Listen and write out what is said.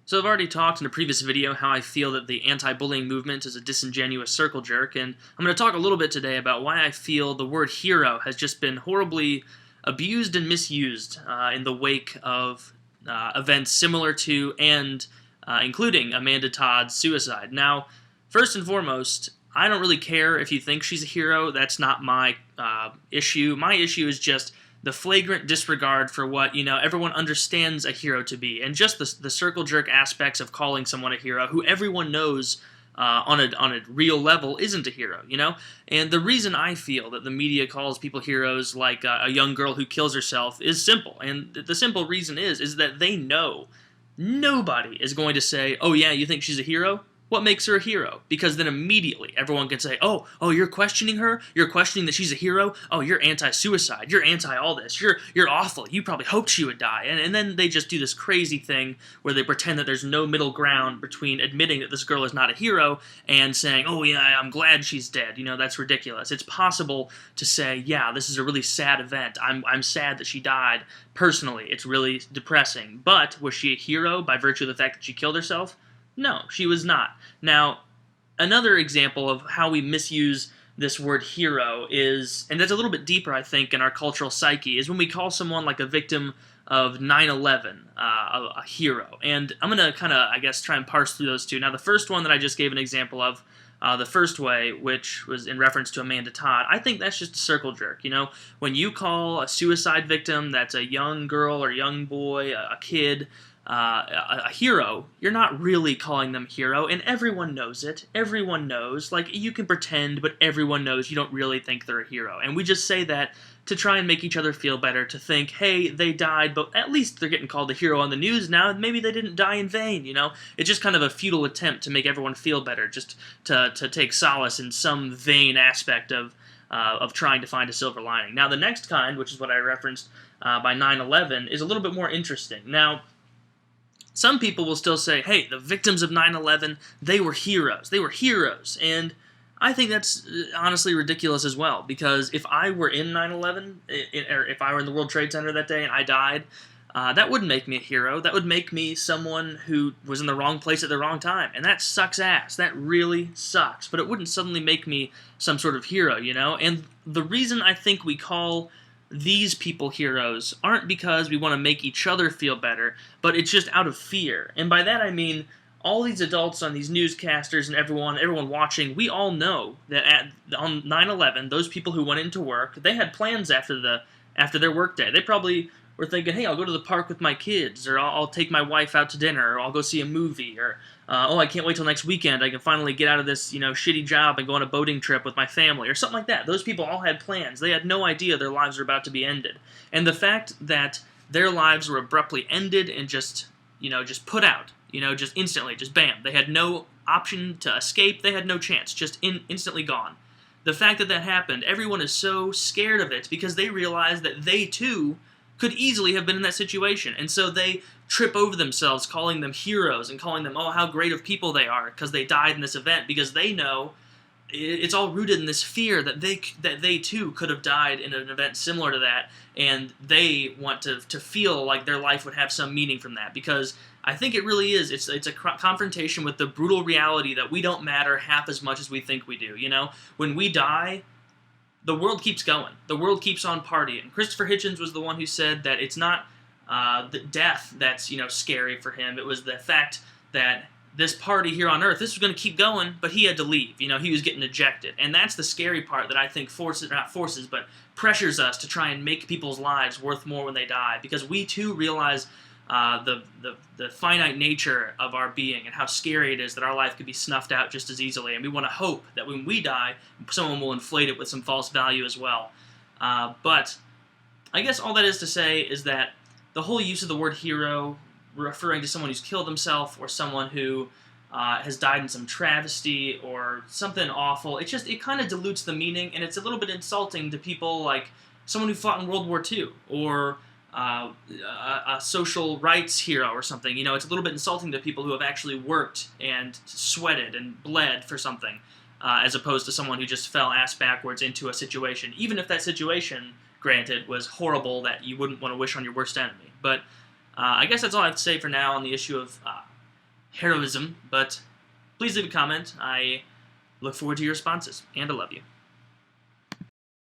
So I've already talked in a previous video how I feel that the anti-bullying movement is a disingenuous circle jerk, and I'm going to talk a little bit today about why I feel the word hero has just been horribly abused and misused in the wake of events similar to and including Amanda Todd's suicide. Now, first and foremost, I don't really care if you think she's a hero. That's not my issue. My issue is just the flagrant disregard for what, everyone understands a hero to be, and just the circle jerk aspects of calling someone a hero who everyone knows on a real level isn't a hero. And the reason I feel that the media calls people heroes, like a young girl who kills herself, is simple. And the simple reason is that they know nobody is going to say, "Oh yeah, you think she's a hero? What makes her a hero?" Because then immediately everyone can say, "Oh, you're questioning her? You're questioning that she's a hero? Oh, you're anti-suicide. You're anti all this. You're awful. You probably hoped she would die." And then they just do this crazy thing where they pretend that there's no middle ground between admitting that this girl is not a hero and saying, "Oh yeah, I'm glad she's dead." That's ridiculous. It's possible to say, "Yeah, this is a really sad event. I'm sad that she died. Personally, it's really depressing." But was she a hero by virtue of the fact that she killed herself? No, she was not. Now, another example of how we misuse this word hero is, and that's a little bit deeper, I think, in our cultural psyche, is when we call someone like a victim of 9/11 a hero. And I'm going to kind of, I guess, try and parse through those two. Now, the first one that I just gave an example of, the first way, which was in reference to Amanda Todd, I think that's just a circle jerk. When you call a suicide victim that's a young girl or young boy, a kid, a hero, you're not really calling them hero, and everyone knows it. Everyone knows. Like, you can pretend, but everyone knows you don't really think they're a hero. And we just say that to try and make each other feel better, to think, hey, they died, but at least they're getting called a hero on the news now, and maybe they didn't die in vain, It's just kind of a futile attempt to make everyone feel better, just to take solace in some vain aspect of trying to find a silver lining. Now, the next kind, which is what I referenced by 9/11, is a little bit more interesting. Now, some people will still say, hey, the victims of 9/11, they were heroes. They were heroes. And I think that's honestly ridiculous as well, because if I were in 9/11, or if I were in the World Trade Center that day and I died, that wouldn't make me a hero. That would make me someone who was in the wrong place at the wrong time. And that sucks ass. That really sucks. But it wouldn't suddenly make me some sort of hero, And the reason I think we call these people heroes aren't because we want to make each other feel better, but it's just out of fear. And by that I mean all these adults on these newscasters and everyone watching, we all know that on 9/11, those people who went into work, they had plans after their workday. They probably were thinking, hey, I'll go to the park with my kids, or I'll take my wife out to dinner, or I'll go see a movie, or oh, I can't wait till next weekend. I can finally get out of this, shitty job and go on a boating trip with my family, or something like that. Those people all had plans. They had no idea their lives were about to be ended. And the fact that their lives were abruptly ended and just put out, just instantly, just bam. They had no option to escape. They had no chance. Just instantly gone. The fact that happened, everyone is so scared of it because they realize that they too could easily have been in that situation. And so they trip over themselves calling them heroes and calling them, oh, how great of people they are because they died in this event, because they know it's all rooted in this fear that they too could have died in an event similar to that, and they want to feel like their life would have some meaning from that, because I think it really is. It's a confrontation with the brutal reality that we don't matter half as much as we think we do. When we die, the world keeps going. The world keeps on partying. Christopher Hitchens was the one who said that it's not the death that's scary for him. It was the fact that this party here on Earth, this was going to keep going, but he had to leave. He was getting ejected, and that's the scary part that I think pressures us to try and make people's lives worth more when they die, because we too realize the finite nature of our being and how scary it is that our life could be snuffed out just as easily, and we want to hope that when we die, someone will inflate it with some false value as well. But I guess all that is to say is that the whole use of the word hero, referring to someone who's killed himself or someone who has died in some travesty or something awful, it kind of dilutes the meaning, and it's a little bit insulting to people like someone who fought in World War II, or a social rights hero or something. It's a little bit insulting to people who have actually worked and sweated and bled for something, as opposed to someone who just fell ass backwards into a situation, even if that situation, granted, was horrible that you wouldn't want to wish on your worst enemy. But I guess that's all I have to say for now on the issue of heroism, but please leave a comment. I look forward to your responses, and I love you.